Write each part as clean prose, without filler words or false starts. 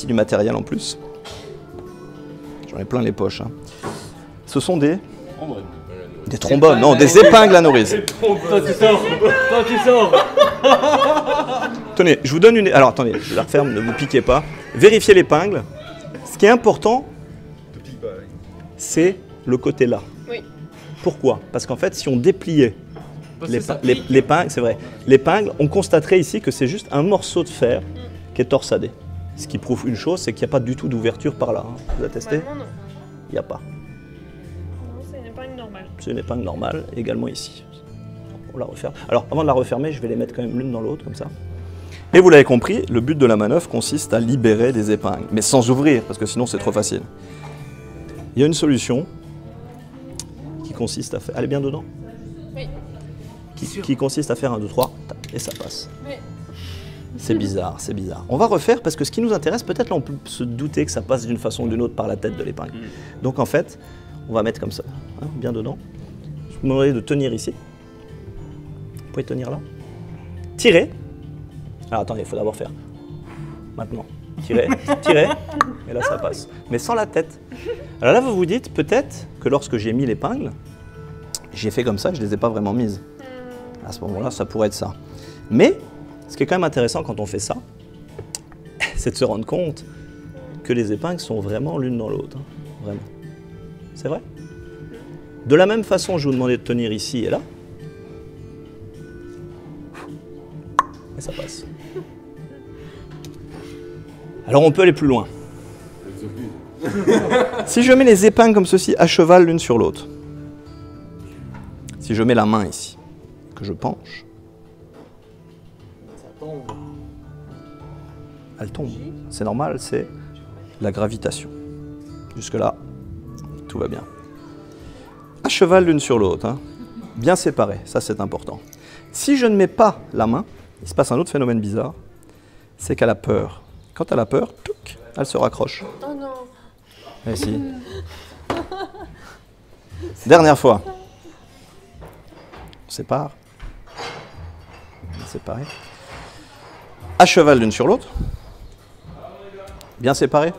aussi du matériel en plus. J'en ai plein les poches. Hein. Ce sont des trombones, non, des épingles à nourrice. Toi tu sors. Tenez, je vous donne une... Alors attendez, je la referme, ne vous piquez pas. Vérifiez l'épingle. Ce qui est important, c'est le côté là. Oui. Pourquoi? Parce qu'en fait, si on dépliait l'épingle, c'est vrai, l'épingle, on constaterait ici que c'est juste un morceau de fer qui est torsadé. Ce qui prouve une chose, c'est qu'il n'y a pas du tout d'ouverture par là. Hein. Vous avez testé? Non. Il n'y a pas. Non, c'est une épingle normale. C'est une épingle normale, également ici. On la referme. Alors, avant de la refermer, je vais les mettre quand même l'une dans l'autre, comme ça. Et vous l'avez compris, le but de la manœuvre consiste à libérer des épingles, mais sans ouvrir, parce que sinon c'est trop facile. Il y a une solution qui consiste à faire... Elle est bien dedans? Oui. Qui consiste à faire 1, 2, 3, et ça passe. Oui. C'est bizarre, c'est bizarre. On va refaire parce que ce qui nous intéresse, peut-être là on peut se douter que ça passe d'une façon ou d'une autre par la tête de l'épingle. Donc en fait, on va mettre comme ça, hein, bien dedans. Je vous demanderai de tenir ici. Vous pouvez tenir là. Tirez. Alors attendez, il faut d'abord faire. Maintenant. Tirez, tirez. Et là ça passe. Mais sans la tête. Alors là vous vous dites peut-être que lorsque j'ai mis l'épingle, j'ai fait comme ça, je ne les ai pas vraiment mises. À ce moment-là, ça pourrait être ça. Mais ce qui est quand même intéressant quand on fait ça, c'est de se rendre compte que les épingles sont vraiment l'une dans l'autre. Hein. Vraiment. C'est vrai? De la même façon, je vous demandais de tenir ici et là. Et ça passe. Alors on peut aller plus loin. Si je mets les épingles comme ceci à cheval l'une sur l'autre, si je mets la main ici, que je penche, elle tombe. C'est normal, c'est la gravitation. Jusque-là, tout va bien. À cheval l'une sur l'autre, hein. Bien séparées, ça c'est important. Si je ne mets pas la main, il se passe un autre phénomène bizarre, c'est qu'elle a peur. Quand elle a peur, touc, elle se raccroche. Oh non. Et si. Dernière fois. On sépare. Bien séparé. À cheval l'une sur l'autre. Bien séparé.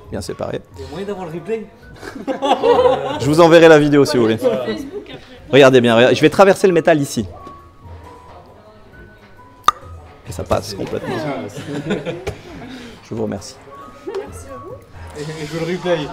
Bien séparé. Il y a moyen d'avoir le replay? Je vous enverrai la vidéo si vous voulez. Regardez bien, regardez. Je vais traverser le métal ici. Et ça passe complètement. Je vous remercie. Merci à vous. Et je veux le replay.